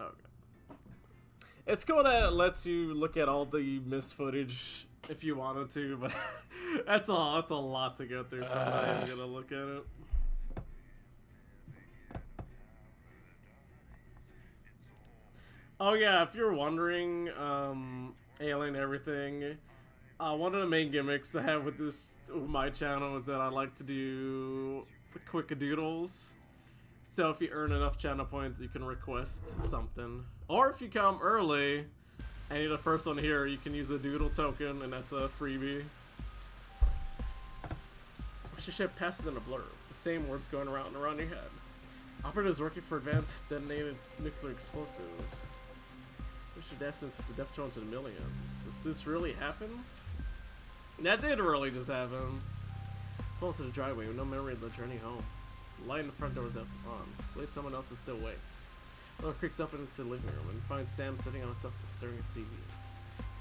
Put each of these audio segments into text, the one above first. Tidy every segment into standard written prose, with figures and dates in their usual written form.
Okay. It's cool that it lets you look at all the missed footage if you wanted to, but that's a lot to go through, so I'm not even gonna look at it. Oh yeah, if you're wondering, Alien Everything, one of the main gimmicks I have with my channel is that I like to do the quick doodles. So if you earn enough channel points, you can request something. Or if you come early and you're the first one here, you can use a doodle token, and that's a freebie. What's your ship passes in a blur? The same words going around and around your head. Operatives working for advanced detonated nuclear explosives. What's your destiny to the Deftones in the millions? Does this really happen? That did really just happen. Pull into the driveway with no memory of the journey home. Light in the front door is up on. At least someone else is still awake. Laura creaks up into the living room and finds Sam sitting on a sofa staring at TV.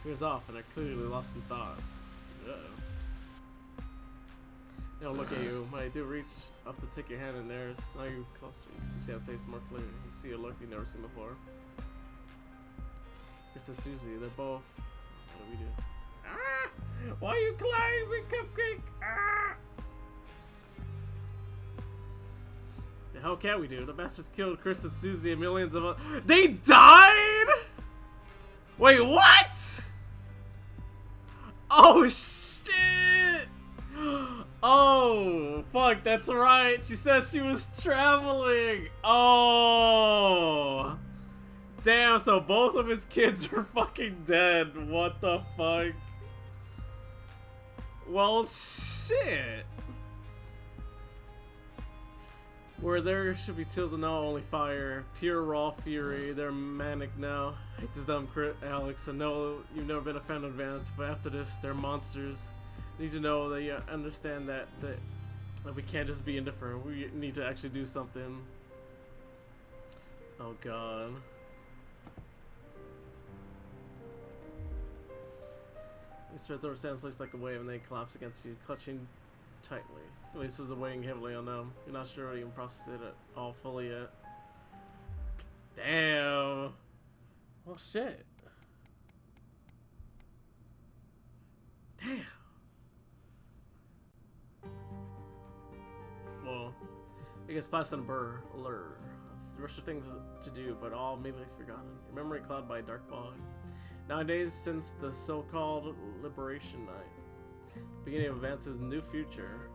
She was off and are clearly lost in thought. Uh-oh. They don't look at you. When I do reach up to take your hand in theirs, now you're closer. You can see Sam's face more clearly. You see a look you've never seen before. Chris and Susie, they're both... What do we do? Ah! Why are you climbing, Cupcake? Ah! The hell can we do? The bastards killed Chris and Susie and millions of They died?! Wait, what?! Oh, shit! Oh, fuck, that's right. She said she was traveling. Oh. Damn, so both of his kids are fucking dead. What the fuck? Well, shit. Where there should be till now only fire, pure raw fury. They're manic now. I hate this dumb crit, Alex. I know you've never been a fan of Advance, but after this, they're monsters. You need to know that you understand that we can't just be indifferent. We need to actually do something. Oh god. He spreads over Sam's face like a wave and they collapse against you, clutching tightly. At least was weighing heavily on them. You're not sure how you can process it at all fully yet. Damn. Oh shit. Damn. Well, I guess past and burr, alert. A rush of things to do, but all immediately forgotten. Your memory clouded by a dark fog. Nowadays, since the so-called Liberation Night, beginning of Advance's new future,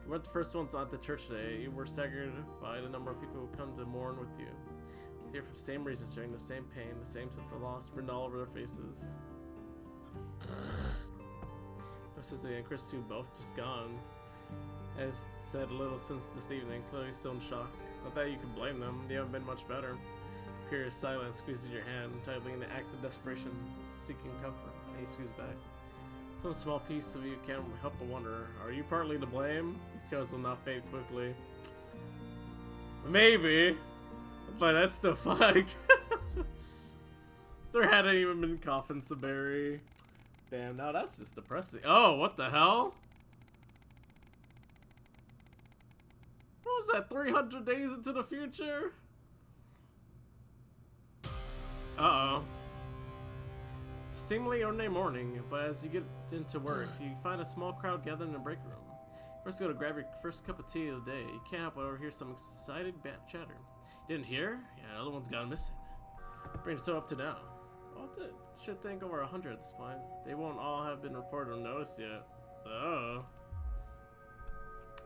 you weren't the first ones at the church today. You were staggered by the number of people who come to mourn with you. Here for the same reasons, sharing the same pain, the same sense of loss written all over their faces. Susie and Chris soon both just gone. As said little since this evening, clearly still in shock. Not that you can blame them, they haven't been much better. Pure silence squeezes your hand, tightly in an act of desperation, seeking comfort, and he squeezes back. Some small piece of you can't help but wonder, are you partly to blame? These scars will not fade quickly. Maybe, but that's still fucked. There hadn't even been coffins to bury. Damn, now that's just depressing. Oh, what the hell? What was that, 300 days into the future? Uh-oh. It's seemingly ordinary morning, but as you get into work, you find a small crowd gathered in the break room. First go to grab your first cup of tea of the day. You can't help but overhear some excited chatter. Didn't hear? Yeah, another one's gone missing. Bring it so up to now. Well, should think over 100 at this point. They won't all have been reported or noticed yet. Oh.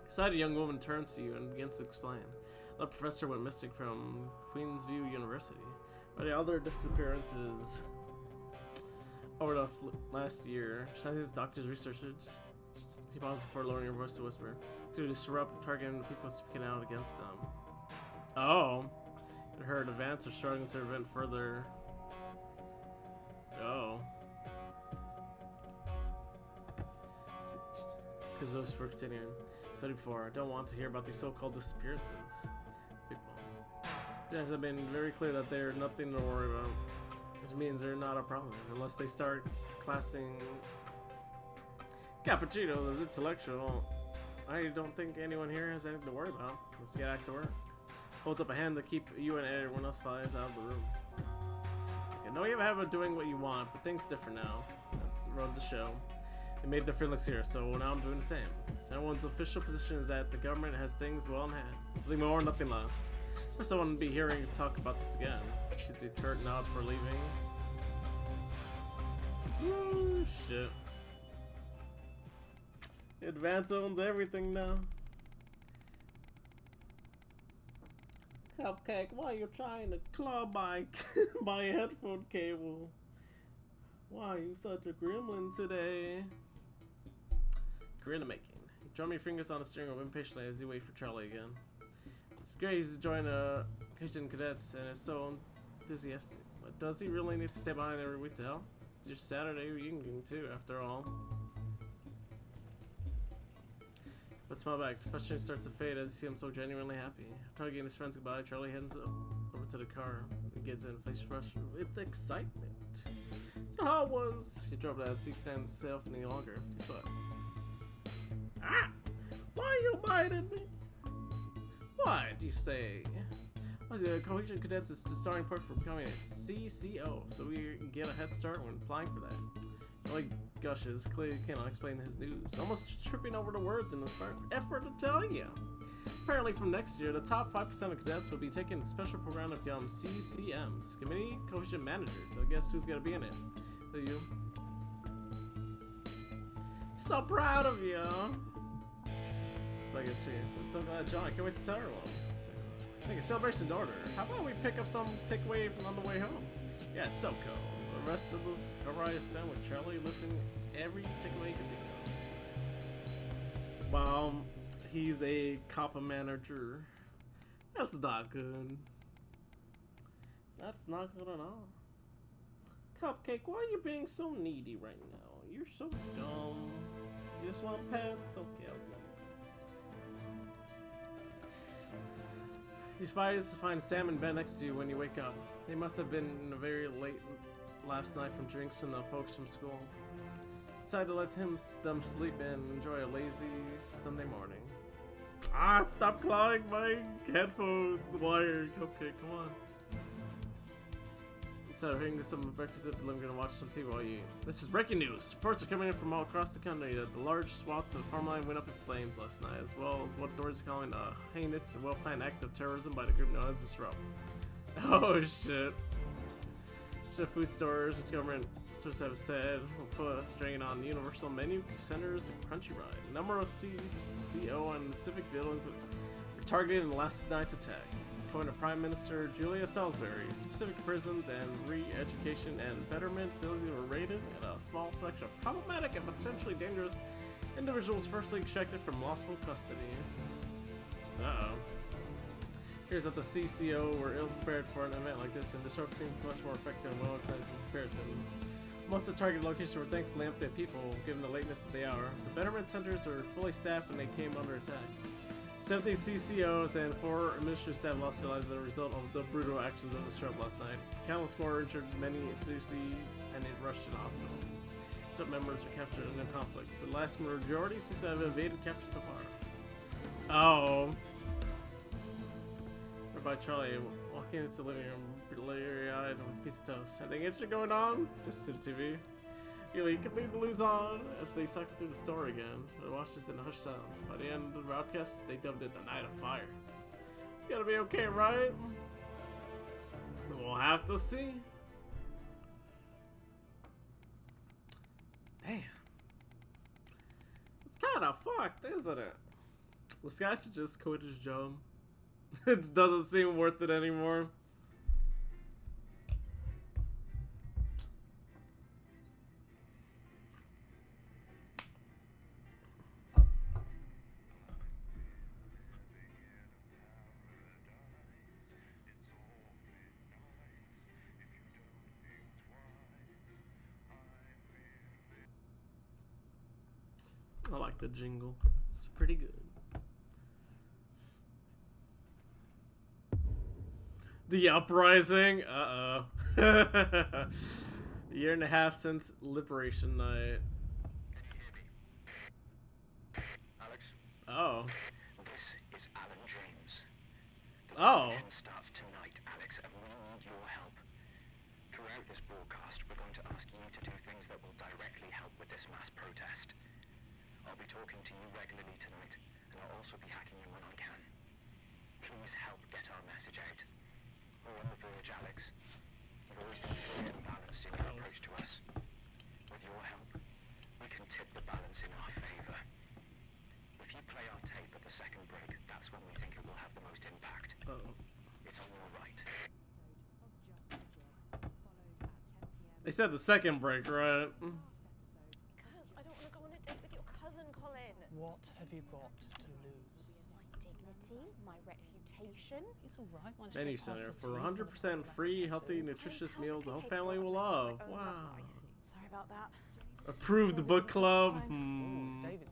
Excited young woman turns to you and begins to explain. The professor went missing from Queensview University. But the other disappearances over the last year, scientists, doctors, researchers. He paused before lowering your voice to whisper. To disrupt, targeting the people speaking out against them. Oh. And her advance are struggling to prevent further. Oh. His voice were continuing. I told you before, I don't want to hear about these so-called disappearances. People. It has been very clear that they're nothing to worry about. Which means they're not a problem, unless they start classing cappuccinos as intellectual. I don't think anyone here has anything to worry about. Let's get back to work. holds up a hand to keep you and everyone else flies out of the room. I know you have a habit of doing what you want, but things differ now. That's runs the show. They made their feelings here, so now I'm doing the same. Everyone's official position is that the government has things well in hand. Nothing more, nothing less. First, I want to be hearing you talk about this again. Gives you a curt nod for leaving. Woo, shit. Advance owns everything now. Cupcake, why are you trying to claw my headphone cable? Why are you such a gremlin today? Career making. You drum your fingers on the steering wheel impatiently as you wait for Charlie again. It's great he's joined Christian Cadets and is so enthusiastic. But does he really need to stay behind every week to help? It's your Saturday reunion too, after all. But smile back. The frustration starts to fade as you see him so genuinely happy. After hugging his friends goodbye, Charlie heads over to the car. He gets in, face flushed with excitement. So how it was? He dropped out as he can't himself any longer. Guess what? Ah! Why are you biting me? What you say? The Cohesion Cadets is the starting point for becoming a CCO, so we can get a head start when applying for that. Like gushes, clearly cannot explain his news, almost tripping over the words in the effort to tell you. Apparently from next year, the top 5% of cadets will be taking a special program to become CCMs, Committee Cohesion Managers. I guess who's gonna be in it? You. So proud of you! I'm so glad, John. I can't wait to tell her one. I think a celebration in order. How about we pick up some takeaway on the way home? Yeah, SoCo. The rest of the ride is spent with Charlie listening every takeaway he can think of. Wow, he's a coppa manager. That's not good. That's not good at all. Cupcake, why are you being so needy right now? You're so dumb. You just want pets? Okay, I'll give you pets. He's surprised to find Sam in bed next to you when you wake up. They must have been very late last night from drinks from the folks from school. Decided to let them sleep and enjoy a lazy Sunday morning. Ah, stop clawing my headphone wire, Cupcake, come on. Instead of hitting some breakfast, I'm gonna watch some TV while you eat. This is breaking news. Reports are coming in from all across the country that the large swaths of farmland went up in flames last night, as well as what Doris is calling a heinous and well-planned act of terrorism by the group known as Disrupt. Oh shit. Food stores, which government sources have said, will put a strain on universal menu centers and Crunchyroll. A number of CCO and civic villains were targeted in last night's attack. According to Prime Minister Julia Salisbury, specific prisons and re-education and betterment facilities were raided, and a small section of problematic and potentially dangerous individuals firstly extracted from lawful custody. Uh-oh. Here's that the CCO were ill-prepared for an event like this, and Disrupt seems much more effective and well-organized in comparison. Most of the targeted locations were thankfully empty of people, given the lateness of the hour. The betterment centers were fully staffed when they came under attack. 70 CCOs and 4 administrative staff lost their lives as a result of the brutal actions of Disrupt last night. Countless more injured, many seriously, and they rushed to the hospital. Disrupt members were captured in the conflict, so the last majority seem to have evaded capture so far. Oh. By Charlie, walking into the living room, bleary-eyed with a piece of toast. Anything interesting going on? Just to the TV. You can leave the news on as they cycle through the store again. They watch this in hushed silence. By the end of the broadcast, they dubbed it the Night of Fire. It's gonna be okay, right? We'll have to see. Damn. It's kinda fucked, isn't it? This guy should just quit his job. It doesn't seem worth it anymore. I like the jingle. It's pretty good. The uprising? Uh-oh. A year and a half since Liberation Night. Alex? Oh. This is Alan James. Oh. Mission starts tonight, Alex, and we need your help. Throughout this broadcast, we're going to ask you to do things that will directly help with this mass protest. I'll be talking to you regularly tonight, and I'll also be hacking in when I can. Please help get our message out. We're on the verge, Alex. You've always been fair and balanced in your approach to us. With your help, we can tip the balance in our favor. If you play our tape at the second break, that's when we think it will have the most impact. It's on your right. They said the second break, right? Because I don't want to go on a date with your cousin, Colin. What have you got to lose? My dignity, my reputation. It's all right. Once Menu you get past Center the for tea, 100% free, healthy, nutritious meals the whole family will love. Wow. Sorry about that. Approved book club. Oh, it's David.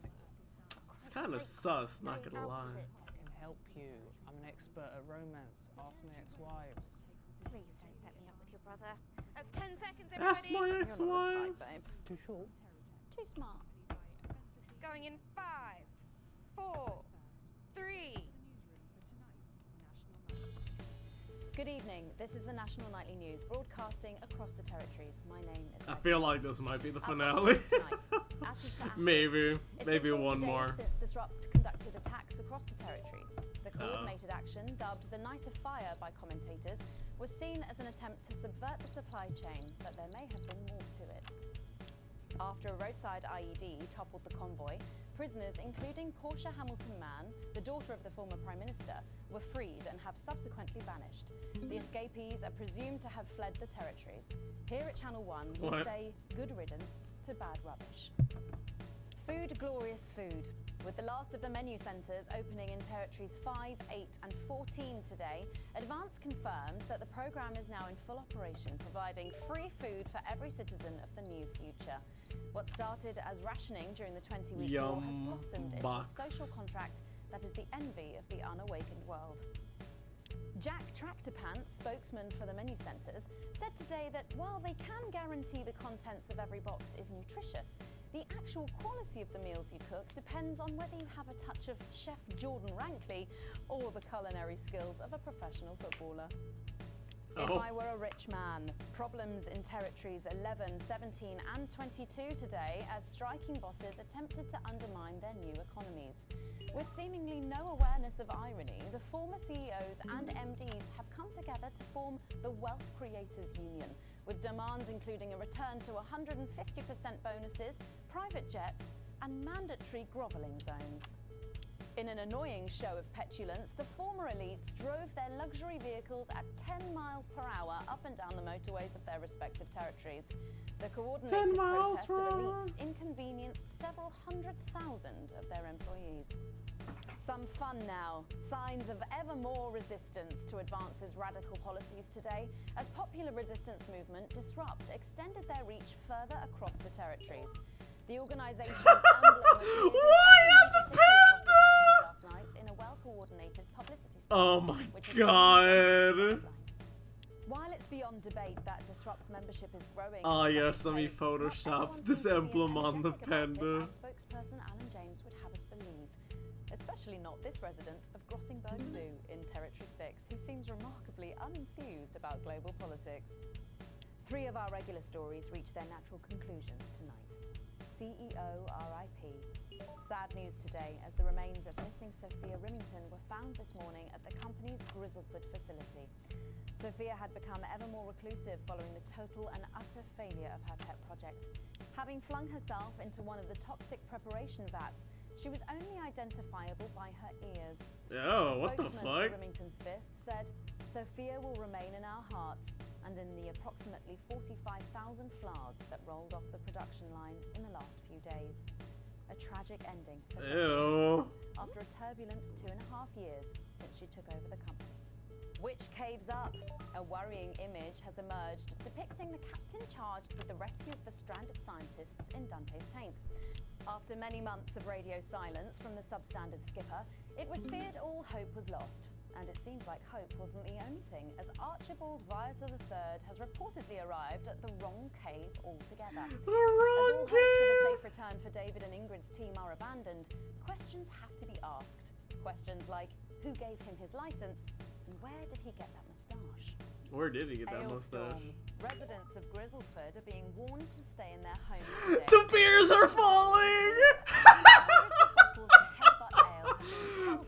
It's kind of sus, not gonna lie. I can help you. I'm an expert at romance. Ask my ex-wives. Please don't set me up with your brother. That's 10 seconds, everybody. Ask my You're not as ex-wife. tight, babe. Too short? Too smart. Going in 5, 4, 3. Good evening. This is the National Nightly News, broadcasting across the territories. My name is. I feel like this might be the I'll finale. talk to you tonight. Ashes to ashes. Maybe It's maybe been 40 one days more. Since Disrupt conducted attacks across the territories. The coordinated action, dubbed the Night of Fire by commentators, was seen as an attempt to subvert the supply chain, but there may have been more to it. After a roadside IED toppled the convoy, prisoners, including Portia Hamilton-Mann, the daughter of the former Prime Minister, were freed and have subsequently vanished. The escapees are presumed to have fled the territories. Here at Channel 1, we What? say good riddance to bad rubbish. Food, glorious food. With the last of the menu centres opening in territories 5, 8 and 14 today, Advance confirmed that the programme is now in full operation, providing free food for every citizen of the new future. What started as rationing during the 20-week war has Yum blossomed into box. a social contract that is the envy of the unawakened world. Jack Tractorpants, spokesman for the menu centres, said today that while they can guarantee the contents of every box is nutritious, the actual quality of the meals you cook depends on whether you have a touch of Chef Jordan Rankley or the culinary skills of a professional footballer. If Oh. I were a rich man, problems in territories 11, 17 and 22 today as striking bosses attempted to undermine their new economies. With seemingly no awareness of irony, the former CEOs and MDs have come together to form the Wealth Creators Union, with demands including a return to 150% bonuses, private jets and mandatory grovelling zones. In an annoying show of petulance, the former elites drove their luxury vehicles at 10 miles per hour up and down the motorways of their respective territories. The 10 coordinated miles protest per of hour. elites inconvenienced several 100,000 of their employees. Some fun now. Signs of ever more resistance to Advance's radical policies today, as popular resistance movement Disrupt extended their reach further across the territories. The organisation's emblem appeared in Why every not major the city across the territories panda? last night in a well-coordinated publicity stunt, Oh my which is god. While it's beyond debate that Disrupt's membership is growing, Ah, at a yes, let me rapid pace, not Photoshop everyone this seems to be emblem on the energetic about it, panda. as spokesperson Alan James would have us believe. Especially not this resident of Grottingberg Zoo in Territory 6, who seems remarkably unenthused about global politics. 3 of our regular stories reach their natural conclusions tonight. CEO RIP. Sad news today, as the remains of missing Sophia Rimington were found this morning at the company's Grizzleford facility. Sophia had become ever more reclusive following the total and utter failure of her pet project. Having flung herself into one of the toxic preparation vats, she was only identifiable by her ears. Oh, what the Spokesman fuck? for Remington's Fist said, Sophia will remain in our hearts and in the approximately 45,000 flards that rolled off the production line in the last few days. A tragic ending for Sophia Ew. after a turbulent 2.5 years since she took over the company. Which caves up? A worrying image has emerged depicting the captain charged with the rescue of the stranded scientists in Dante's Taint. After many months of radio silence from the substandard skipper, it was feared all hope was lost. And it seems like hope wasn't the only thing, as Archibald Viator III has reportedly arrived at the wrong cave altogether. The As all wrong hopes of a kid. safe return for David and Ingrid's team are abandoned, questions have to be asked. Questions like, who gave him his license? And where did he get that moustache? Where did he get that mustache? Hailstorm. Residents of Grizzleford are being warned to stay in their homes today. The beers are falling!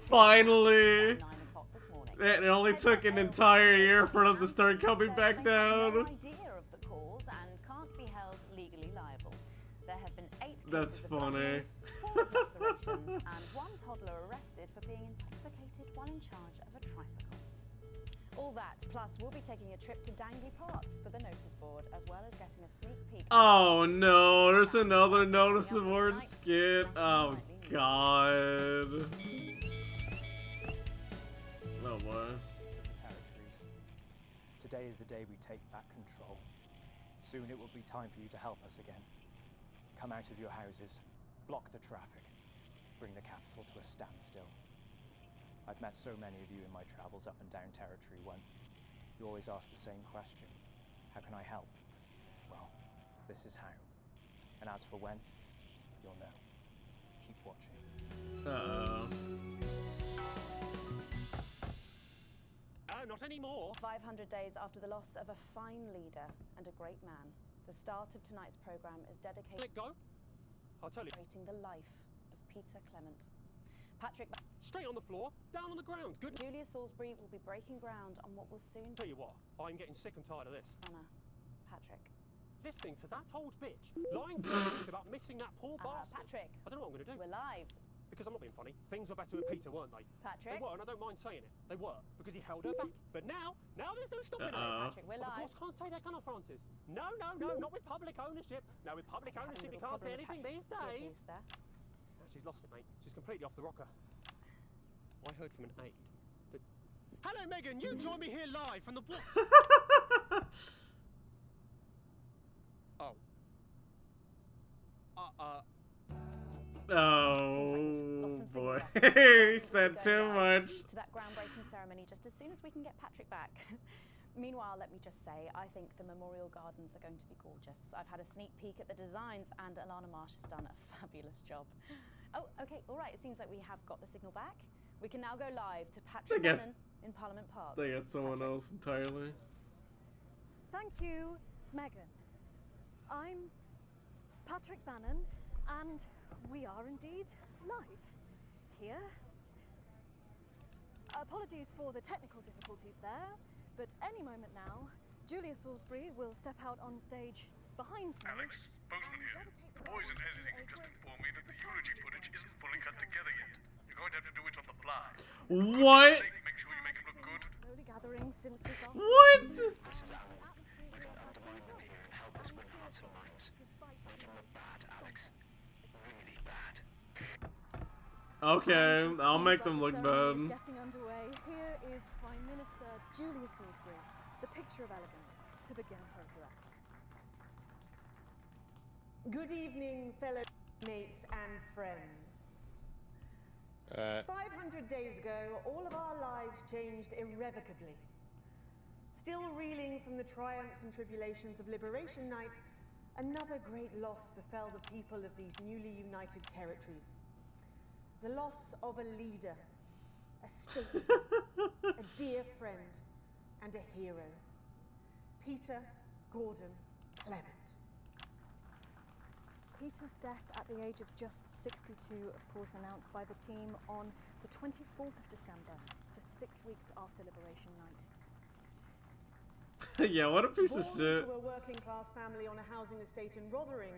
Finally! 9 o'clock this morning. It only took an entire year for them to start coming back They have down. no idea of the cause and can't be held legally liable. There have been 8 That's cases of funny. bludgeonings, 4 lacerations, and 1 toddler arrested for being intoxicated while in charge of a tricycle. All that, plus we'll be taking a trip to Dangley Parks for the notice board, as well as getting a sneak peek. Oh no, there's another notice board skit. Oh god. Oh boy. Territories. Today is the day we take back control. Soon it will be time for you to help us again. Come out of your houses, block the traffic, bring the capital to a standstill. I've met so many of you in my travels up and down Territory 1. You always ask the same question. How can I help? Well, this is how. And as for when, you'll know. Keep watching. Uh-oh. Not anymore. 500 days after the loss of a fine leader and a great man, the start of tonight's program is dedicated Let go. I'll tell you. celebrating the life of Peter Clement. Patrick Straight on the floor, down on the ground. Good. Julia Salisbury will be breaking ground on what will soon Tell you what, I'm getting sick and tired of this. honor Patrick. Listening to that old bitch lying to me about missing that poor bastard. Patrick, I don't know what I'm going to do. we're live. Because I'm not being funny. Things were better with Peter, weren't they? Patrick, They were, and I don't mind saying it. They were, because he held her back. But now there's no stopping it. Patrick, we're Of live. course, can't say that, can I, Francis? No, not with public ownership. No, with public Having a ownership, you little can't say problem with anything these Patrick's days. earpiece there. No, she's lost it, mate. She's completely off the rocker. I heard from an aide that... Hello, Megan. You join me here live from the what? Oh. Oh Lost some boy. signal. He said Go too live much. to that groundbreaking ceremony just as soon as we can get Patrick back. Meanwhile, let me just say, I think the memorial gardens are going to be gorgeous. I've had a sneak peek at the designs, and Alana Marsh has done a fabulous job. Oh, okay, all right. It seems like we have got the signal back. We can now go live to Patrick They get- Bannon in Parliament Park. They got someone else entirely. Thank you, Megan. I'm Patrick Bannon, and we are indeed live here. Apologies for the technical difficulties there, but any moment now, Julia Salisbury will step out on stage behind me. Alex, Bozeman here. The boys in editing have just informed me that the eulogy footage isn't fully cut together yet. You're going to have to do it on the fly. What? Make sure you make it look good. Slowly gathering since this afternoon. What? This is Alan. You can undermine them here and help us win hearts and minds. Make them look bad, Alex. Really bad. Okay, I'll make them look bad. Getting underway. Here is Prime Minister Julia Salisbury, the picture of elegance, to begin her address. Good evening, fellow mates and friends. 500 days ago, all of our lives changed irrevocably. Still reeling from the triumphs and tribulations of Liberation Night, another great loss befell the people of these newly united territories. The loss of a leader, a statesman, a dear friend, and a hero. Peter Gordon Clement. Peter's death at the age of just 62, of course, announced by the team on the 24th of December, just 6 weeks after Liberation Night. Yeah, what a piece of Born shit. to a working-class family on a housing estate in Rotherham,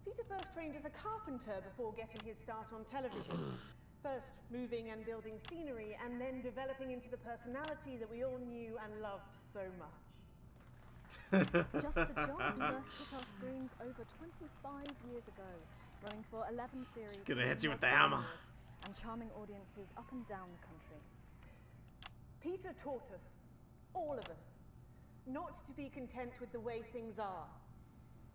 Peter first trained as a carpenter before getting his start on television. First moving and building scenery, and then developing into the personality that we all knew and loved so much. Just the Job first hit our screens over 25 years ago, running for 11 series. It's gonna hit you with the multiple hammer. awards, and charming audiences up and down the country. Peter taught us, all of us, not to be content with the way things are,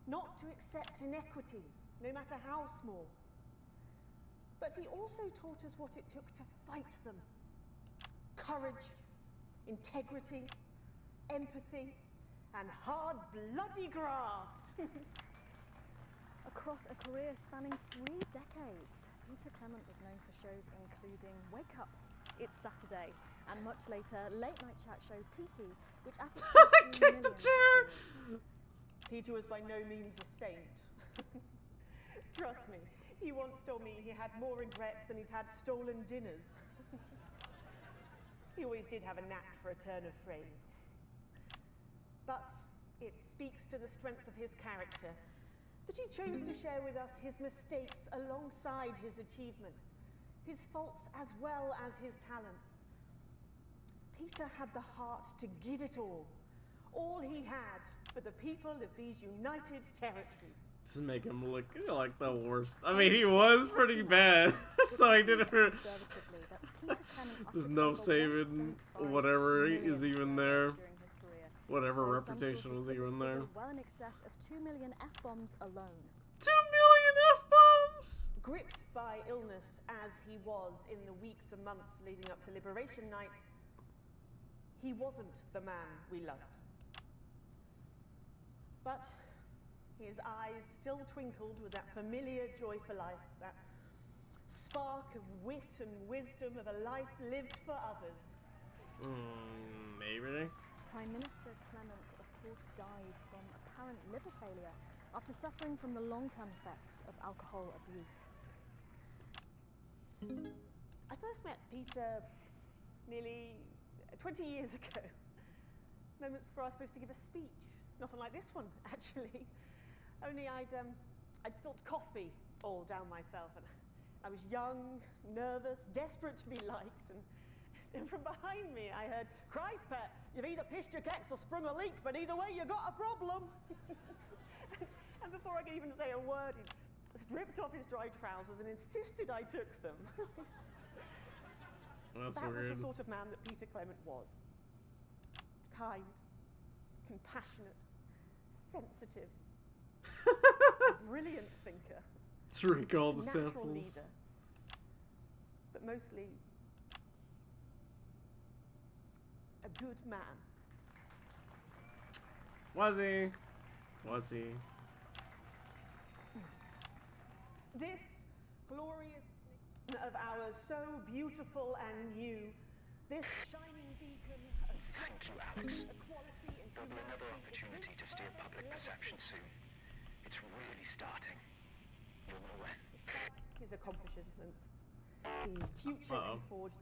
not to accept inequities, no matter how small. But he also taught us what it took to fight them. Courage, integrity, empathy, and hard, bloody graft. Across a career spanning 3 decades, Peter Clement was known for shows including Wake Up, It's Saturday, and much later, late night chat show PT, which at its Kick the chair! Peter was by no means a saint. Trust me, he once told me he had more regrets than he'd had stolen dinners. He always did have a knack for a turn of phrase. But it speaks to the strength of his character that he chose to share with us his mistakes alongside his achievements, his faults as well as his talents. Peter had the heart to give it all he had for the people of these united territories. Just make him look like the worst. I mean, he was pretty bad, so I didn't. There's no saving whatever is even there. Whatever reputation was even there. Well in excess of 2 million F-bombs alone. 2 million F-bombs! Gripped by illness as he was in the weeks and months leading up to Liberation Night, he wasn't the man we loved. But his eyes still twinkled with that familiar joy for life, that spark of wit and wisdom of a life lived for others. Maybe. Prime Minister Clement, of course, died from apparent liver failure after suffering from the long-term effects of alcohol abuse. I first met Peter nearly 20 years ago, moments before I was supposed to give a speech. Not unlike this one, actually. Only I'd spilt coffee all down myself, and I was young, nervous, desperate to be liked, and from behind me I heard, "Christ, Pet, you've either pissed your keks or sprung a leak, but either way you got a problem." And before I could even say a word, he stripped off his dry trousers and insisted I took them. That's that weird. was the sort of man that Peter Clement was. Kind, compassionate, sensitive, a brilliant thinker. Let's recall the natural samples. leader, but mostly a good man. Was he? Was he? This glorious of ours, so beautiful and new, this shining beacon of Thank you, Alex. equality and There'll be another humanity opportunity to steer public perception soon. It's really starting. You'll know when. his accomplishments, the future he forged,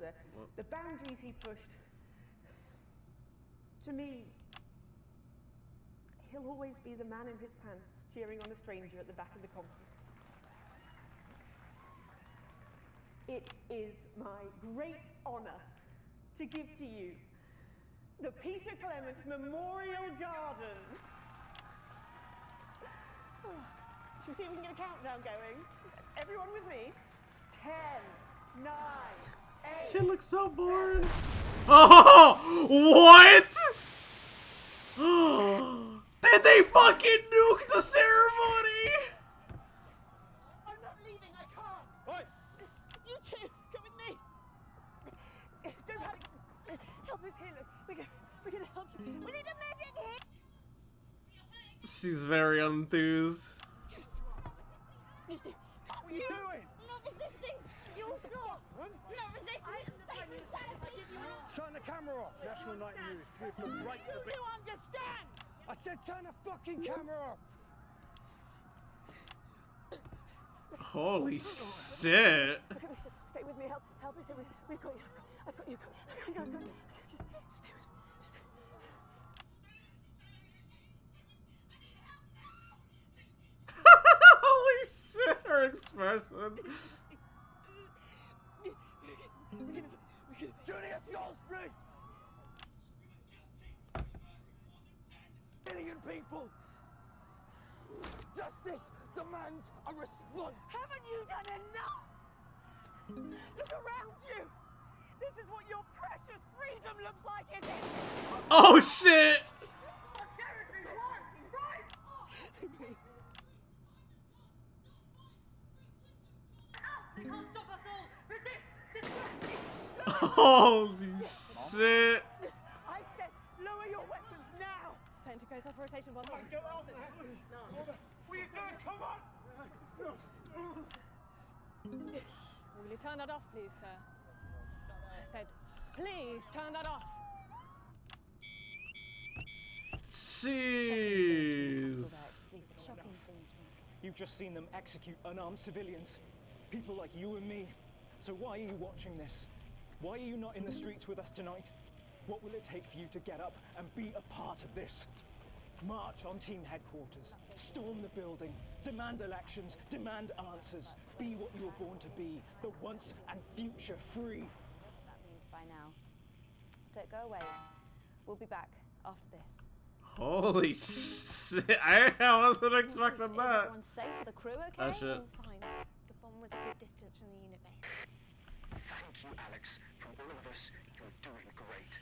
the boundaries he pushed. To me, he'll always be the man in his pants cheering on a stranger at the back of the conference. It is my great honor to give to you the Peter Clement Memorial Garden. Should we see if we can get a countdown going? Everyone with me? 10, 9, 8. Shit looks so boring. Oh, what? Did they fucking nuke the ceremony? I'm not leaving, I can't. What? You two, come with me. Don't panic. Help us here, look. We're gonna help you. We need a medic here. She's very enthused. What are you doing? Not resisting. You all saw. Not resisting. Turn the camera off. National Night News. We have the right to be. You understand? I said turn the fucking camera off. Holy shit. Stay with me. Help us here. We've got you. I've got you. Just stay with me. Holy shit, her expression. Julius Goldsmith! Billion people! Justice demands a response! Haven't you done enough? Look around you. This is what your precious freedom looks like, is it? Oh shit! They can't stop us all. Resist. Holy shit. I said, lower your weapons now. Center growth authorization 1. Go out there! What are you doing? Come on! Will you turn that off, please, sir? said, please turn that off. Jeez. You've just seen them execute unarmed civilians. People like you and me. So why are you watching this? Why are you not in the streets with us tonight? What will it take for you to get up and be a part of this? March on team headquarters. Storm the building. Demand elections. Demand answers. Be what you were born to be. The once and future free. That means by now. Don't go away. We'll be back after this. Holy shit! I wasn't expecting that. Everyone's safe for the crew, okay? Oh shit. All fine. The bomb was a good distance from the unit base. Thank you, Alex. From all of us, you're doing great.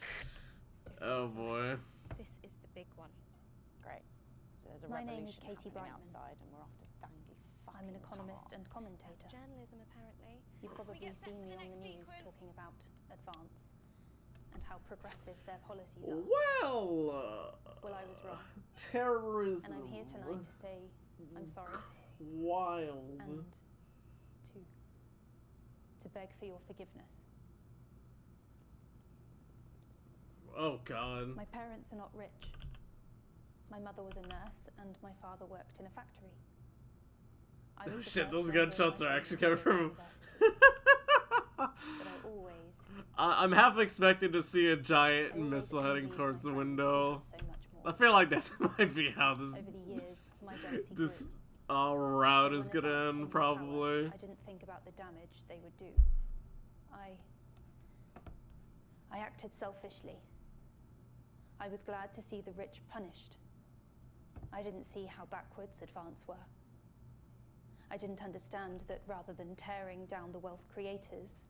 Oh boy. This is the big one. Great. So there's a My name is revolution Katie happening Brightman. outside, and we're off to Dangley. I'm an economist and commentator. Journalism, apparently. You've probably seen me on the news talking about Advance and how progressive their policies are. Well, I was wrong. Terrorism. And I'm here tonight to say I'm sorry. Wild. And to beg for your forgiveness. Oh god. My parents are not rich. My mother was a nurse and my father worked in a factory. I was the Shit, first those member of gunshots my are family actually to coming go to from. university. But I always I'm half expecting to see a giant missile heading envied towards my the friends who window. had so much more. I feel like that might be how this Over the years, my jealousy this grew. route So is when gonna Advance end came to power, probably. I didn't think about the damage they would do. I acted selfishly. I was glad to see the rich punished. I didn't see how backwards Advance were. I didn't understand that rather than tearing down the wealth creators,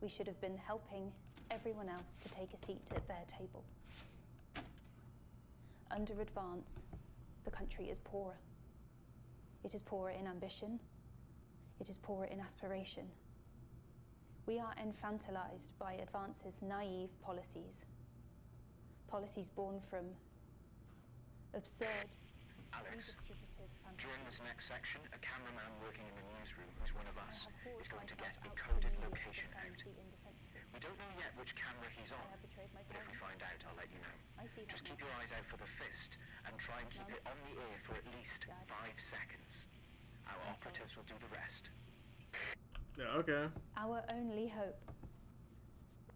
we should have been helping everyone else to take a seat at their table. Under Advance, the country is poorer. It is poorer in ambition. It is poorer in aspiration. We are infantilized by Advance's naive policies. Policies born from absurd, Alex, redistributive during this fantasies. next section, a cameraman working in the newsroom who's one of us is going to get a coded location out. We don't know yet which camera he's on, but if we find out, I'll let you know. Just keep your eyes out for the fist and try and keep it on the ear for at least 5 seconds. Our operatives will do the rest. Yeah, okay. Our only hope,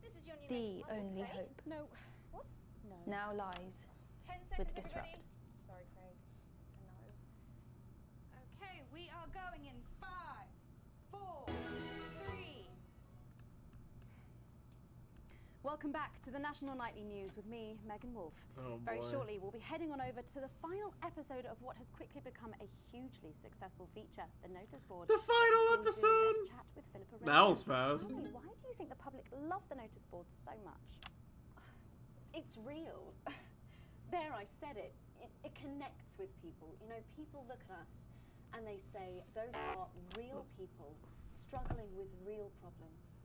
This is your new the mate. What's only Craig? hope, No. What? No. now lies 10 with seconds, Disrupt. everybody. Sorry, Craig. It's a no. Okay, we are going in 5, 4, 3. Welcome back to the National Nightly News with me, Megan Wolf. Oh Very boy. shortly, we'll be heading on over to the final episode of what has quickly become a hugely successful feature, The Notice Board. The final Into episode. Let's chat with Philippa That was Redmond. fast. Tell me, why do you think the public love the Notice Board so much? It's real. There, I said it. It connects with people. You know, people look at us and they say, those are real people struggling with real problems.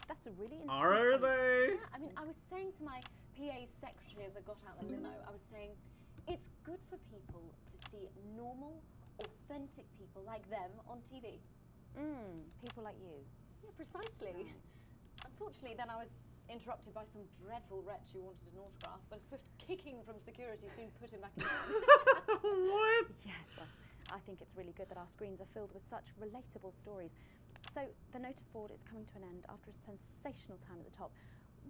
That's a really interesting Are point. they? Yeah, I mean, I was saying to my PA secretary as I got out the limo, I was saying, it's good for people to see normal, authentic people like them on TV. People like you. Yeah, precisely. Unfortunately, then I was interrupted by some dreadful wretch who wanted an autograph, but a swift kicking from security soon put him back in the What? Yes, well, I think it's really good that our screens are filled with such relatable stories. So, the Notice Board is coming to an end after a sensational time at the top.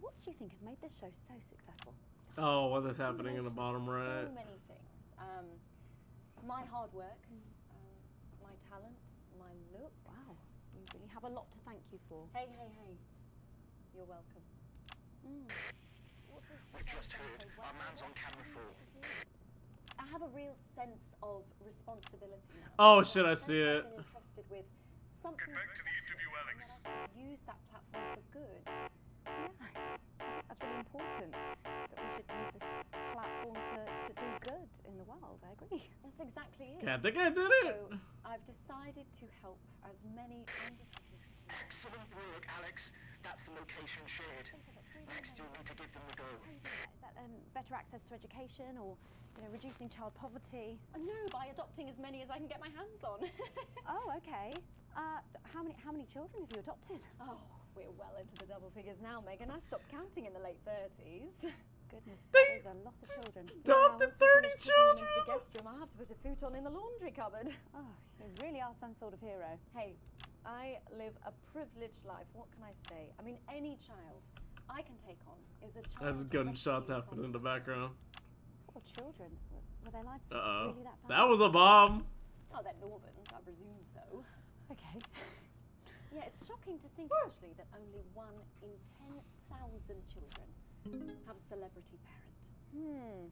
What do you think has made this show so successful? Oh, what is happening in the bottom right? So many things. My hard work, my talent, my look. Wow, you really have a lot to thank you for. Hey, hey, hey. You're welcome. We've just heard our man's on camera 4. I have a real sense of responsibility now. Oh shit, I see it. I've been entrusted with something. Get back to the interview, Alex. Use that platform for good. That's really important, that we should use this platform to do good in the world. I agree. That's exactly it. Can't think I did it. So I've decided to help as many underprivileged. Excellent work, Alex. That's the location shared. Next, you'll need to give them the go. Is that better access to education, or reducing child poverty? No, by adopting as many as I can get my hands on. Oh, okay. How many children have you adopted? Oh, We're well into the double figures now, Megan. I stopped counting in the late 30s. Goodness, that is a lot of children. Adopted 30 children! Into the guest room, I'll have to put a futon in the laundry cupboard. Oh, you really are some sort of hero. Hey, I live a privileged life. What can I say? I mean, any child I can take on is a child. As gunshots happen in the background. Poor children. Were their lives Uh-oh. really that bad? That was a bomb! Oh, they're Northerns, I presume so. Okay. Yeah, it's shocking to think, actually, that only 1 in 10,000 children have a celebrity parent.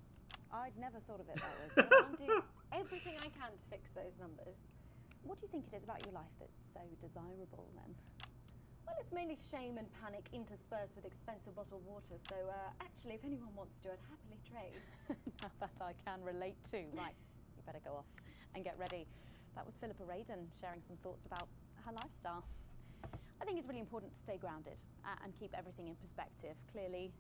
I'd never thought of it that way. I'll do everything I can to fix those numbers. What do you think it is about your life that's so desirable, then? Well, it's mainly shame and panic interspersed with expensive bottled water, so actually, if anyone wants to, I'd happily trade. Now that I can relate to. Right, you better go off and get ready. That was Philippa Radin sharing some thoughts about her lifestyle. I think it's really important to stay grounded and keep everything in perspective. Clearly,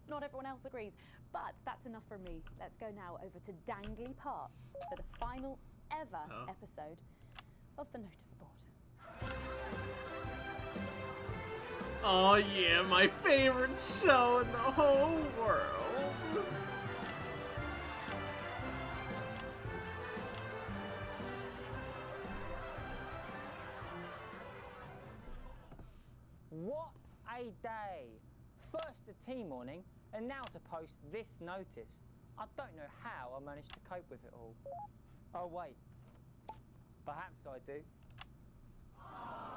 not everyone else agrees, but that's enough from me. Let's go now over to Dangly Parts for the final ever episode of the Notice Board. Oh yeah, my favorite show in the whole world. What a day! First the tea morning, and now to post this notice. I don't know how I managed to cope with it all. Oh wait, perhaps I do.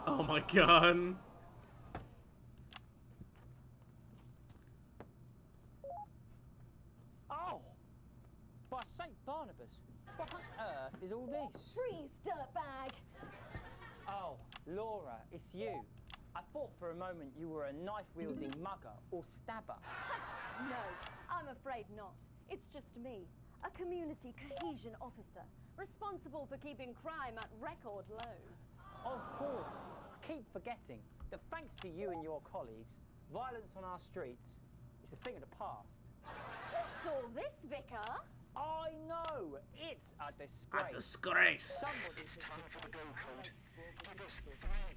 Oh my god. Oh! By St. Barnabas, what on earth is all this? Freeze, dirtbag! Oh, Laura, it's you. I thought for a moment you were a knife-wielding mugger or stabber. No, I'm afraid not. It's just me, a community cohesion officer, responsible for keeping crime at record lows. Of course, I keep forgetting that thanks to you and your colleagues, violence on our streets is a thing of the past. What's all this, Vicar? I know! It's a disgrace. A disgrace. It's time for the go code. Give us 3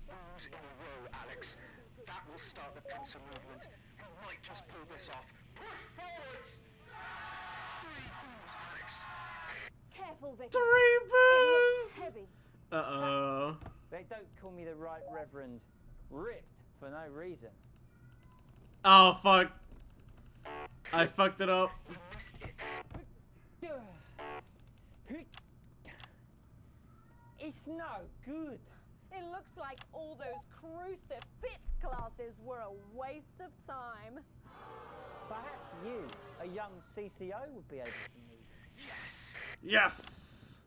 boos in a row, Alex. That will start the pincer movement. You might just pull this off. Push forwards! 3 boos, Alex. Careful, Vicar. 3 It looks boos! heavy. Uh-oh. They don't call me the Right Reverend. Ripped for no reason. Oh, fuck. I fucked it up. We missed it. It's no good. It looks like all those crucifix classes were a waste of time. Perhaps you, a young CCO, would be able to move. Yes! Yes!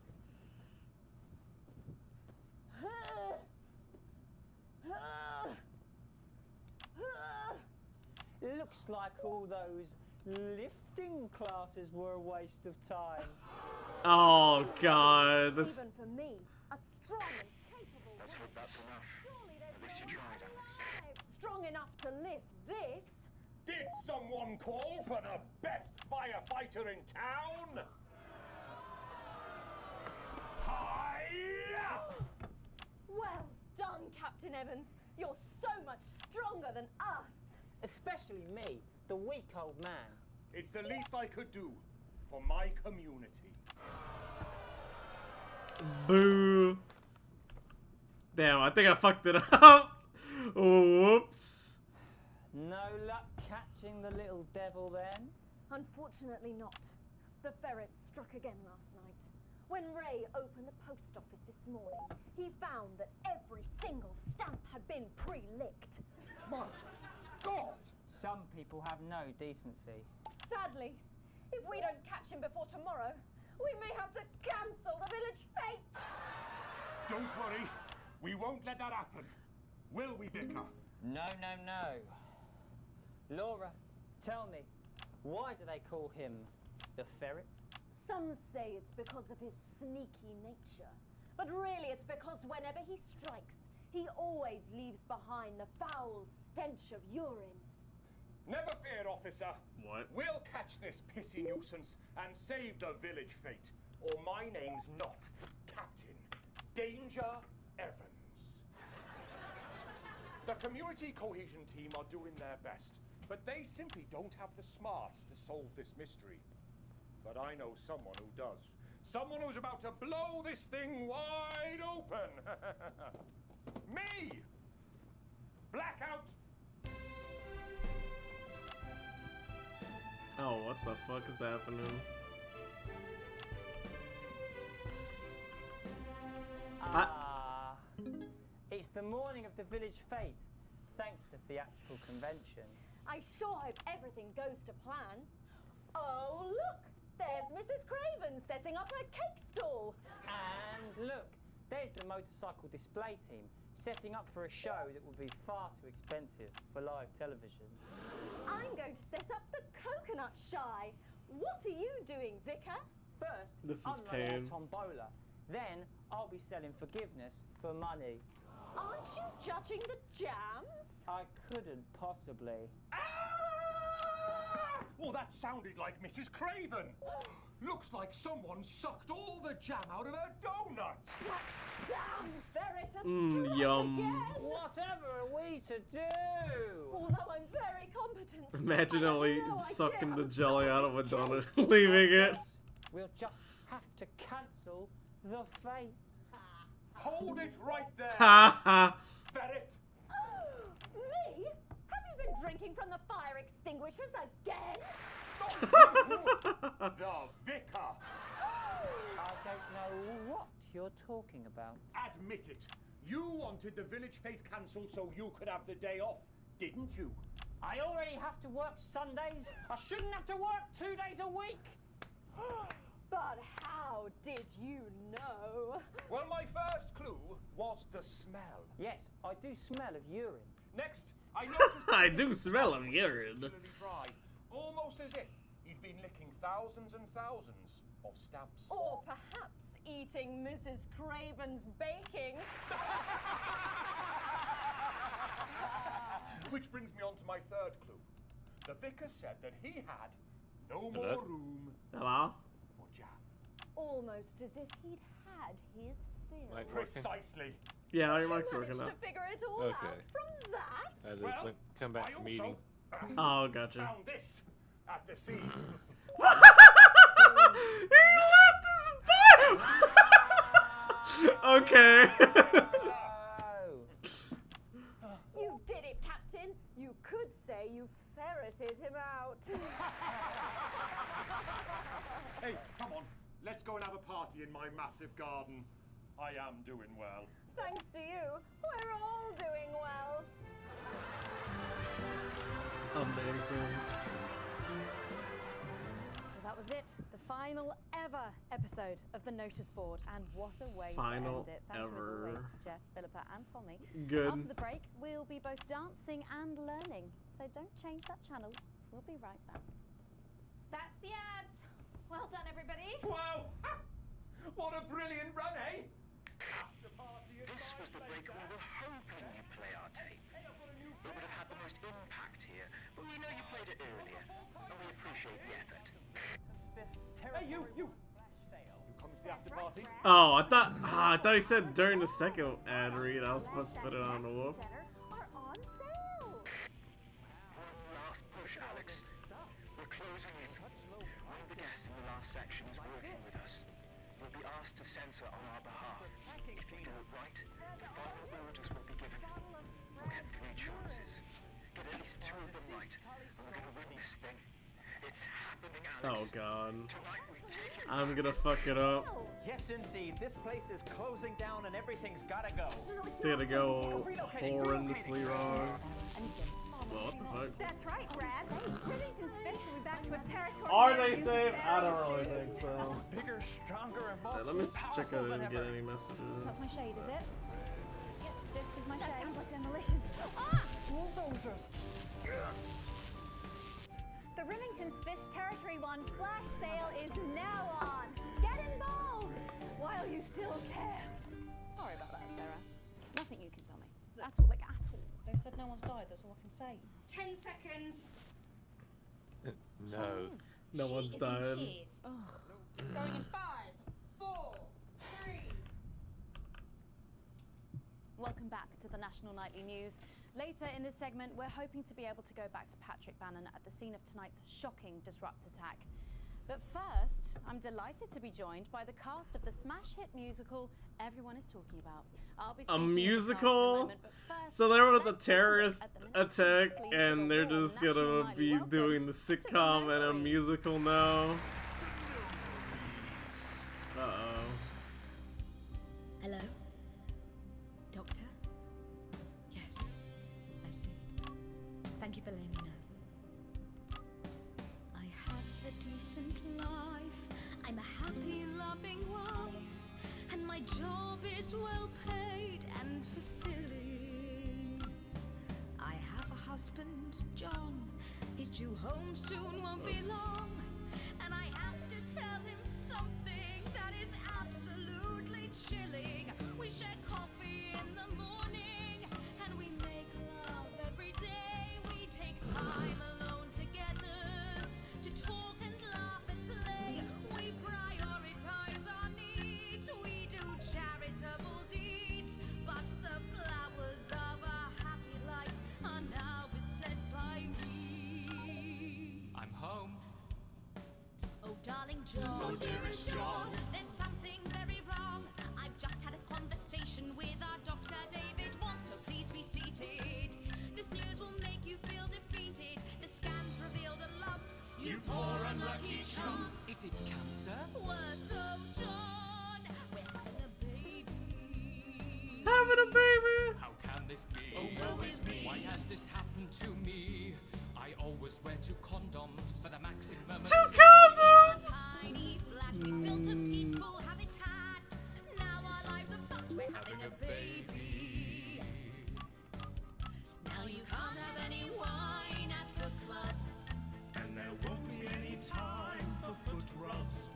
Looks like all those lifting classes were a waste of time. Oh, God. That's... Even for me, a strong and capable Let's hope woman. that's enough. Surely there's At least you no tried, one Alex. alive strong enough to lift this. Did someone call for the best firefighter in town? Hi-ya! Well done, Captain Evans. You're so much stronger than us. Especially me, the weak old man. It's the least I could do for my community. Boo. Damn, I think I fucked it up. Whoops. No luck catching the little devil then? Unfortunately not. The ferret struck again last night. When Ray opened the post office this morning, he found that every single stamp had been pre-licked. My God! Some people have no decency. Sadly, if we don't catch him before tomorrow, we may have to cancel the village fete. Don't worry, we won't let that happen. Will we, Vicar? No, no, no. Laura, tell me, why do they call him the ferret? Some say it's because of his sneaky nature, but really it's because whenever he strikes, he always leaves behind the foul stench of urine. Never fear, officer. What? We'll catch this pissy nuisance and save the village fete. Or my name's not Captain Danger Evans. The community cohesion team are doing their best, but they simply don't have the smarts to solve this mystery. But I know someone who does. Someone who's about to blow this thing wide open. Me! Blackout! Oh, what the fuck is happening? It's the morning of the village fete, thanks to theatrical convention. I sure hope everything goes to plan. Oh, look! There's Mrs. Craven setting up her cake stall. And look, there's the motorcycle display team, setting up for a show that will be far too expensive for live television. I'm going to set up the coconut shy. What are you doing, Vicar? First, This is I'm running pain. a tombola. Then, I'll be selling forgiveness for money. Aren't you judging the jams? I couldn't possibly. Well, that sounded like Mrs. Craven. Looks like someone sucked all the jam out of her donuts. Damn ferret to strike Yum. again. Whatever are we to do? Although I'm very competent. Imagine I only have no sucking idea the how jelly out of a solve donut, this leaving it. We'll just have to cancel the fate. Hold it right there. Ha ha. Ferret. Me? Have you been drinking from the fire extinguishers again? The Vicar. I don't know what you're talking about. Admit it. You wanted the village fete cancelled so you could have the day off, didn't you? I already have to work Sundays. I shouldn't have to work 2 days a week. But how did you know? Well, my first clue was the smell. Yes, I do smell of urine. Next, I noticed I do smell of urine. particularly dry, almost as if he'd been licking thousands and thousands of stamps. Or perhaps eating Mrs. Craven's baking. Which brings me on to my third clue. The vicar said that he had no more room Hello? for jam. Almost as if he'd had his fill. Mic working? Precisely. Yeah, But your you mic's working now. managed to figure it all Okay. out from that? As Well, come back I from also meeting. Oh, gotcha. found this at the scene. He left his butt! Okay. You did it, Captain. You could say you ferreted him out. Hey, come on. Let's go and have a party in my massive garden. I am doing well. Thanks to you, we're all doing well. Amazing. Well, that was it. The final ever episode of the Notice Board. And what a way Final to end it. Thank you as always ever. to Jeff, Philippa and Tommy. Good. After the break, we'll be both dancing and learning. So don't change that channel. We'll be right back. That's the ads. Well done, everybody. Wow! What a brilliant run, eh? This was the break we were hoping you'd play our tape. It would have had the most impact here, but we know you played it earlier, and we appreciate the effort. Hey, you! You come to the after party? Oh, I thought he said during the second ad read I was supposed to put it on the whoops. Are on sale. One last push, Alex. We're closing in. One of the guests in the last section is working with us. We'll be asked to censor on our behalf. If you do it right, the final orders will be given. We'll get 3 chances. Get at least 2 of them right, and we're gonna win this thing. It's happening, Alex. Oh god. Tonight we take it. I'm gonna fuck it up. Yes, indeed. This place is closing down and everything's gotta go. It's gonna go horrendously wrong. Well, what the fuck? That's right, Brad. Rivington Smith will be back to a territory. Are they safe? I don't really think so. Bigger, stronger, and more Let me check out if I get any messages. That's my shade, is it? Yep, this is my That shade. sounds like demolition. Ah! bulldozers. The Rivington Smith Territory 1 flash sale is now on. Get involved while you still can. Sorry about that, Sarah. Nothing you can tell me. At all, like at all. They said no one's died, that's all I can say. 10 seconds. No. No one's died. Going in 5, 4, 3. Welcome back to the National Nightly News. Later in this segment, we're hoping to be able to go back to Patrick Bannon at the scene of tonight's shocking Disrupt attack. But first, I'm delighted to be joined by the cast of the smash hit musical everyone is talking about. I'll be A speaking with the cast in a musical? moment, but first, So there was a let's have a look terrorist at the attack, Please and they're welcome just National gonna Nightly be welcome doing the to sitcom and a Memories. musical now. Uh-oh. Hello? Doctor? Yes, I see. Thank you for letting me know. I have a decent life. I'm a happy, loving wife. And my job is well paid and fulfilling. I have a husband, John. He's due home soon, won't be long. And I have to tell him something that is absolutely chilling. We share coffee in the morning, and we make love every day. We take time alone together to talk and laugh and play. We prioritize our needs. We do charitable deeds. But the flowers of a happy life are now beset by weeds. I'm home. Oh, darling John. Oh, dearest John. There's something very wrong. I've just had a conversation with our doctor, David Wong, so please be seated. This news will make you feel defeated. The scans revealed a lump. You poor unlucky chump. Is it cancer? Worse, oh, John. We're having a baby. Having a baby! How can this be? Oh, woe is me. Why has this happened to me? I always wear 2 condoms for the maximum. 2 condoms! Tiny flat, we built a peaceful habitat. Now our lives are fucked. We're having a baby. Now you can't have any wine at the club. And there won't be any time for foot rubs.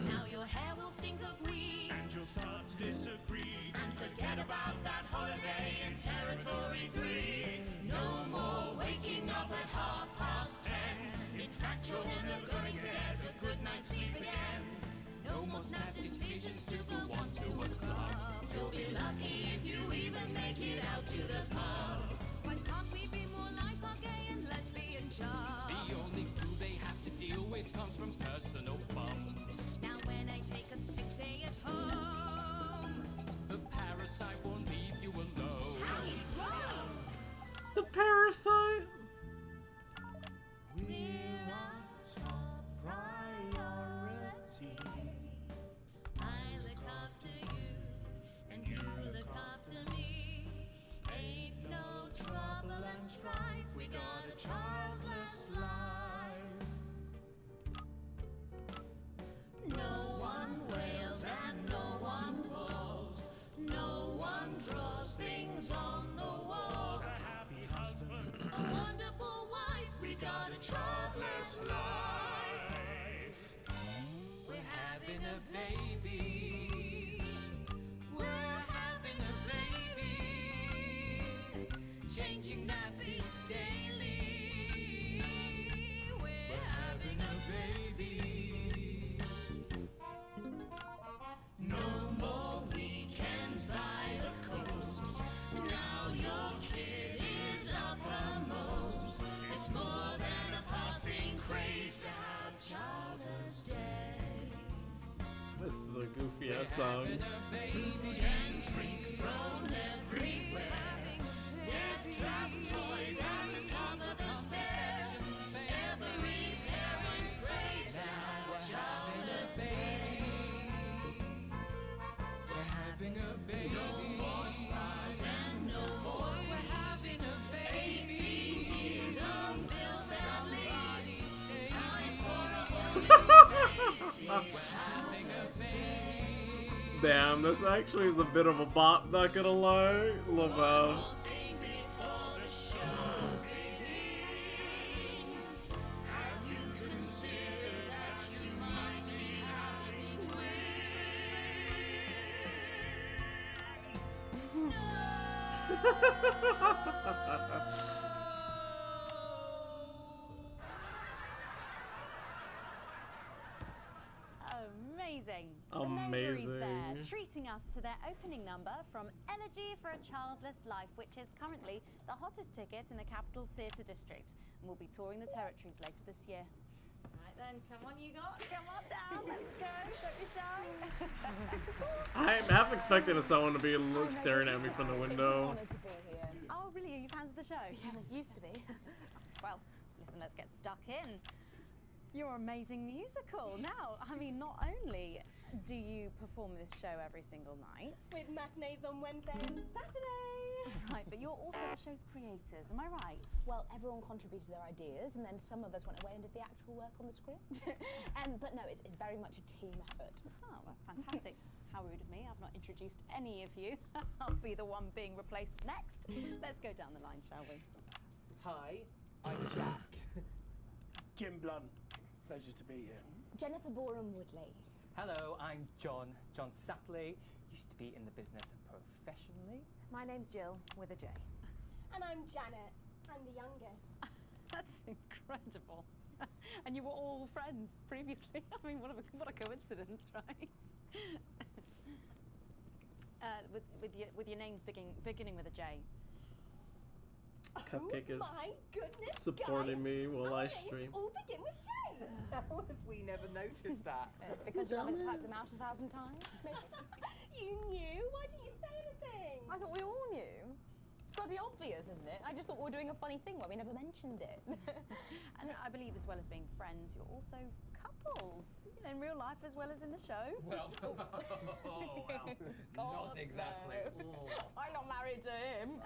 Now your hair will stink of weed. And you'll start to disagree. And forget about that holiday in Territory 3. No more waking up at 10:30. In fact, you're never going to get a good night's sleep again. No more snap decisions to go on to a club. You'll be lucky if you even make it out to the pub. Why can't we be more like our gay and lesbian jobs? The only glue they have to deal with comes from personal bums. Now when I take a sick day at home, The parasite won't leave you alone. he's wrong. The parasite? We're our top priority. I look after you, and you look after me. Ain't no trouble and strife. We got a childless life. No one wails and no one bawls. No one draws things on the walls. A happy husband. A wonderful wife. We got a childless life. We're having a baby. We're having a baby. Changing nappies daily. We're having a baby. No more weekends by the coast. Now your kid is uppermost. It's more than a passing craze to have childless days. This is a goofy ass song. Food and drink thrown everywhere. Death trap toys at the top of the stairs. Every parent prays to have childless days. We're having a baby. No more spas and no more. We're having a baby. 18 years on bills and leaves. Time for a holy face. Damn, this actually is a bit of a bop, not gonna lie. Love how. Thing before the show begins. Have you considered that you might be having twins? amazing. The Noveries there, Amazing. treating us to their opening number from Elegy for a Childless Life, which is currently the hottest ticket in the capital theatre district. And we'll be touring the territories later this year. Right then, come on you lot, come on down, let's go, don't be shy. I'm half expecting someone to be staring at me from the window. It's an honour to be here. Oh, really? Are you fans of the show? Yeah, used to be. Well, listen, let's get stuck in. Your amazing musical. Now, I mean, not only do you perform this show every single night, With matinees on Wednesday and Saturday. right, but you're also the show's creators, am I right? Well, everyone contributed their ideas, and then some of us went away and did the actual work on the script. But no, it's very much a team effort. Oh, that's fantastic. How rude of me. I've not introduced any of you. I'll be the one being replaced next. Let's go down the line, shall we? Hi, I'm Jack. Jim Blunt. Pleasure to be here. Jennifer Boreham Woodley. Hello, I'm John Sapley. Used to be in the business professionally. My name's Jill, with a J. And I'm Janet. I'm the youngest. That's incredible. And you were all friends previously. I mean, what a coincidence, right? With your names beginning with a J. Cupcake is My goodness, supporting guys. me while I Our names stream. all begin with J. How have we never noticed that? Because you haven't typed them out 1,000 times, maybe? You knew? Why didn't you say anything? I thought we all knew. It's bloody obvious, isn't it? I just thought we were doing a funny thing where we never mentioned it. And I believe as well as being friends, you're also couples. You know, in real life as well as in the show. Well, not exactly. I'm not married to him.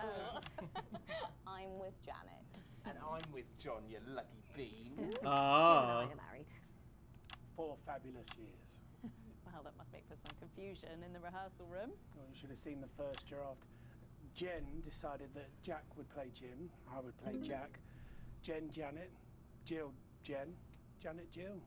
I'm with Janet. And I'm with John, you lucky bean. Jill and I are married. 4 fabulous years. Well, that must make for some confusion in the rehearsal room. Well, you should have seen the first draft. Jen decided that Jack would play Jim, I would play Jack, Jen Janet, Jill Jen, Janet Jill.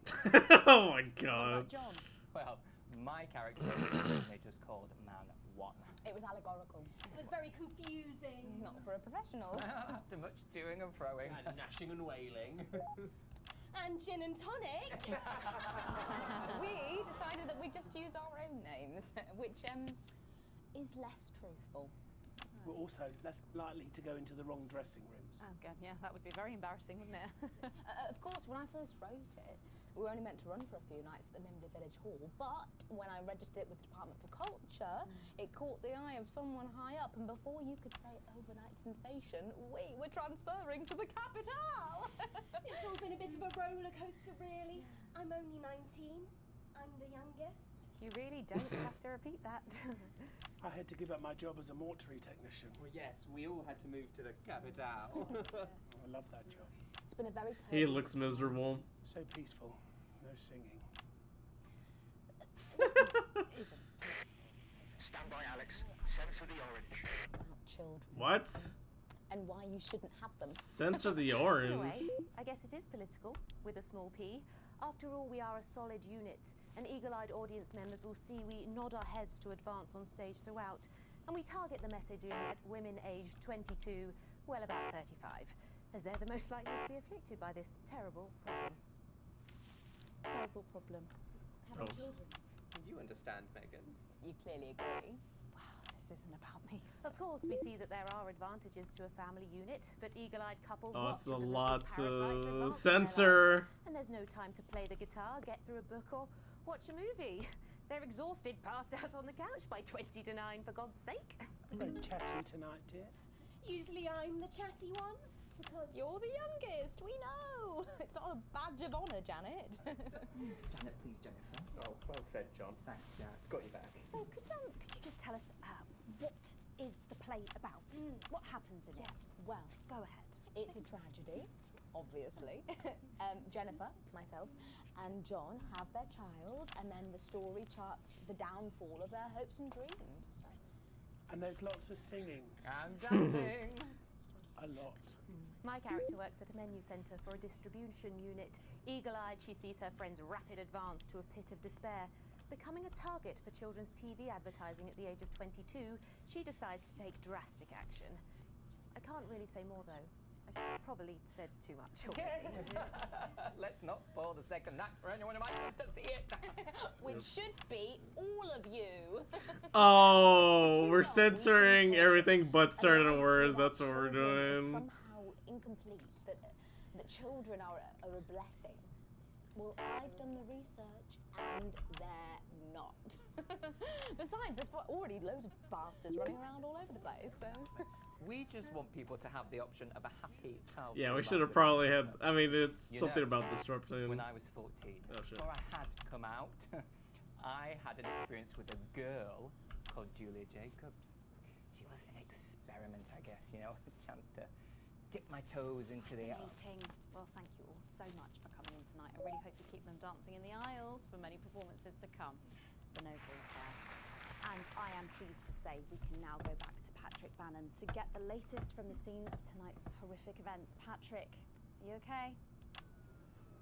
Oh my god. John. Well, my character was originally just called Man 1. It was allegorical. It was very confusing. Not for a professional. After much toing and froing. And gnashing and wailing. And gin and tonic. We decided that we'd just use our own names, which is less truthful. We're also less likely to go into the wrong dressing rooms. Oh god, yeah, that would be very embarrassing, wouldn't it? Of course, when I first wrote it, we were only meant to run for a few nights at the Mimley Village Hall, but when I registered it with the Department for Culture, it caught the eye of someone high up, and before you could say overnight sensation, we were transferring to the capital. It's all been a bit of a roller coaster, really. I'm only 19. I'm the youngest. You really don't have to repeat that. I had to give up my job as a mortuary technician. Well, yes, we all had to move to the capital. I love that job. It's been a very He looks miserable. So peaceful. No singing. Stand by, Alex. Censor the orange. About children. What? And why you shouldn't have them. Censor the orange. Anyway, I guess it is political, with a small p. After all, we are a solid unit, and eagle-eyed audience members will see we nod our heads to advance on stage throughout, and we target the messaging at women aged 22, well about 35, as they're the most likely to be afflicted by this terrible problem. Terrible problem. Having children. You understand, Megan. You clearly agree. Wow, this isn't about me. Of course, we see that there are advantages to a family unit, but eagle-eyed couples Oh, watch it's a as the lot little parasites to advance in their censor. lives. And there's no time to play the guitar, get through a book, or watch a movie. They're exhausted, passed out on the couch by 20 to 9, for God's sake. Very chatty tonight, dear. Usually I'm the chatty one. Because you're the youngest, we know. It's not a badge of honour, Janet. Janet, please, Jennifer. Oh, well said, John. Thanks, Janet. Got you back. So could you just tell us what is the play about? What happens in it? Well, go ahead. It's a tragedy, obviously. Jennifer, myself, and John have their child, and then the story charts the downfall of their hopes and dreams. And there's lots of singing. And dancing. A lot. My character works at a menu centre for a distribution unit. Eagle-eyed, she sees her friend's rapid advance to a pit of despair. Becoming a target for children's TV advertising at the age of 22, she decides to take drastic action. I can't really say more, though. I probably said too much already. Let's not spoil the second act for anyone who might want to see it. Which should be all of you. Oh, we're censoring everything but certain words. That's what we're doing. Somehow incomplete. That children are a blessing. Well, I've done the research, and they're not. Besides, there's already loads of bastards running around all over the place. So. We just want people to have the option of a happy childhood. Yeah, we should have probably had. I mean, it's You something know, about disrupting. When I was 14, Oh, shit. before I had come out, I had an experience with a girl called Julia Jacobs. She was an experiment, I guess, you know, a chance to dip my toes into the Fascinating. Well, thank you all so much for coming in tonight. I really hope you keep them dancing in the aisles for many performances to come. The Nobles there. And I am pleased to say we can now go back to Patrick Bannon to get the latest from the scene of tonight's horrific events. Patrick, are you okay?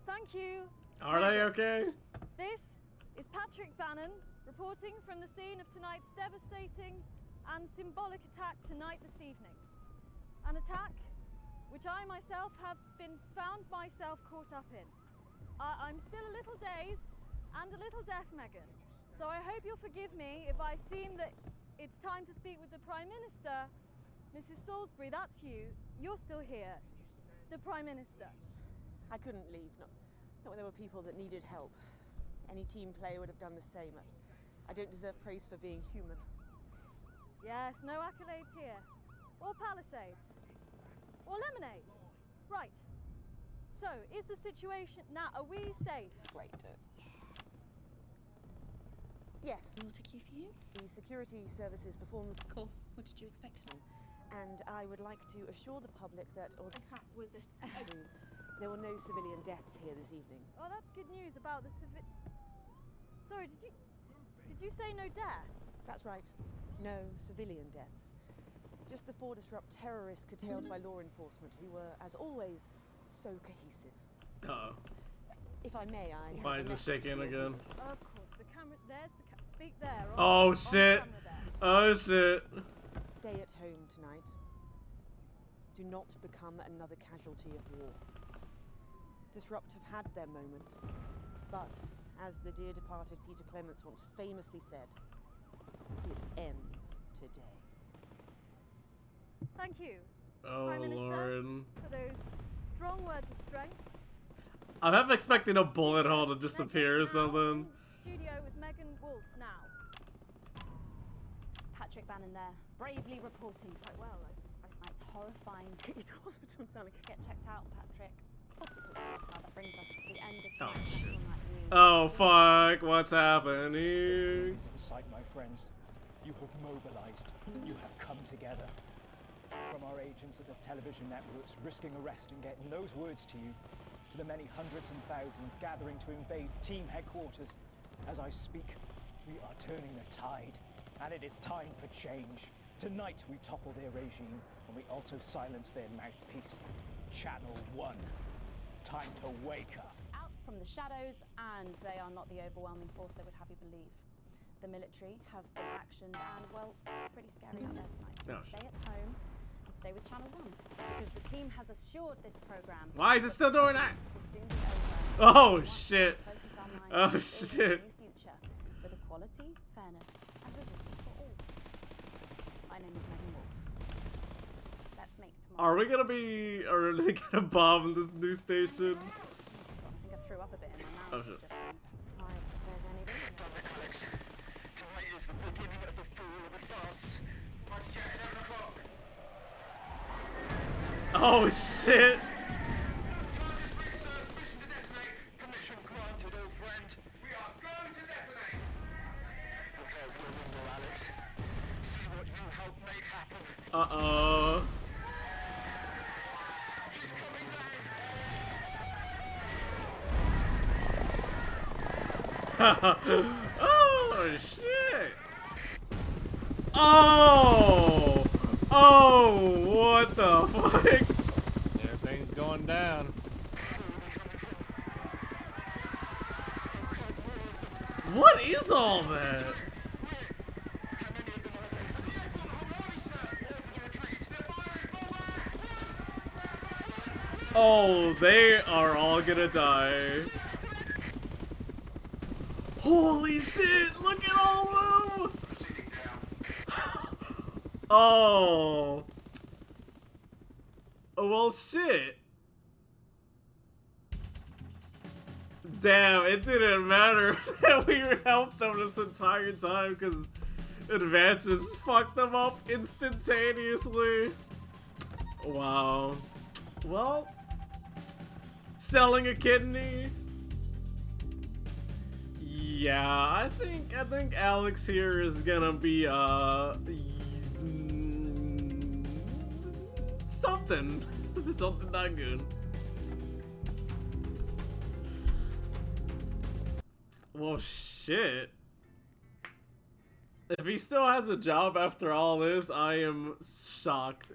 Thank you. Are they okay? This is Patrick Bannon reporting from the scene of tonight's devastating and symbolic attack tonight this evening. An attack which I myself have been found myself caught up in. I'm still a little dazed and a little deaf, Megan. So I hope you'll forgive me if I seem that it's time to speak with the Prime Minister. Mrs. Salisbury, that's you. You're still here. The Prime Minister. I couldn't leave, not when there were people that needed help. Any team player would have done the same. I don't deserve praise for being human. Yes, no accolades here. Or Palisades. Or lemonade. Right. So, is the situation now? Are we safe? Great. Yes. All to queue for you? The security services performed. Of course. What did you expect at all? And I would like to assure the public that, although was it? there were no civilian deaths here this evening. Oh, that's good news about the Sorry, did you say no deaths? That's right. No civilian deaths. Just the 4 disrupt terrorists curtailed by law enforcement, who were, as always, so cohesive. Uh-oh. If I may, I. Why is this shaking again? Of course, the camera. There's the camera. Speak there. Oh shit! Oh shit! Stay at home tonight. Do not become another casualty of war. Disrupt have had their moment, but as the dear departed Peter Clements once famously said, it ends today. Thank you, Oh Prime Minister, Lord. for those strong words of strength. I'm half expecting a bullet hole to disappear or something. Studio with Megan Wolf now. Patrick Bannon there, bravely reporting quite well. Last night's horrifying. Get you to hospital, darling. Get checked out, Patrick. Hospital. Well, that brings us to the end of Oh tonight's shit. National Night News. Oh fuck, what's happening? In sight, my friends. You have mobilized. You have come together. From our agents at the television networks risking arrest and getting those words to you, to the many hundreds and thousands gathering to invade team headquarters. As I speak, we are turning the tide, and it is time for change. Tonight we topple their regime, and we also silence their mouthpiece. Channel 1. Time to wake up. Out from the shadows, and they are not the overwhelming force they would have you believe. The military have been actioned, and well, it's pretty scary out there tonight. So stay at home and stay with Channel 1, because the team has assured this program. Why is it still doing that? Will soon be over. Oh shit! Focus our minds Oh on building shit! a new future with equality, fairness, and resources for all. My name is Megan Wolf. Let's make tomorrow. Are we gonna be? Are they gonna bomb this new station? I think I threw up a bit in my Oh mouth. shit! Surprised that there's any reason. Alex, tonight is the beginning of the fall of advance. Watch chat at 11 o'clock. Oh shit! Permission granted, old friend. We are going to detonate. Look out your window, Alex. See what you helped make happen. Uh-oh. Oh shit! Oh! Oh! What the fuck? Everything's going down. What is all that? Oh, they are all gonna die. Holy shit! Look at all of them! Oh. Oh, well, shit. Damn, it didn't matter that we helped them this entire time because advances fucked them up instantaneously. Wow. Well, selling a kidney. Yeah, I think Alex here is gonna be something. Something not good. Well, shit. If he still has a job after all this, I am shocked.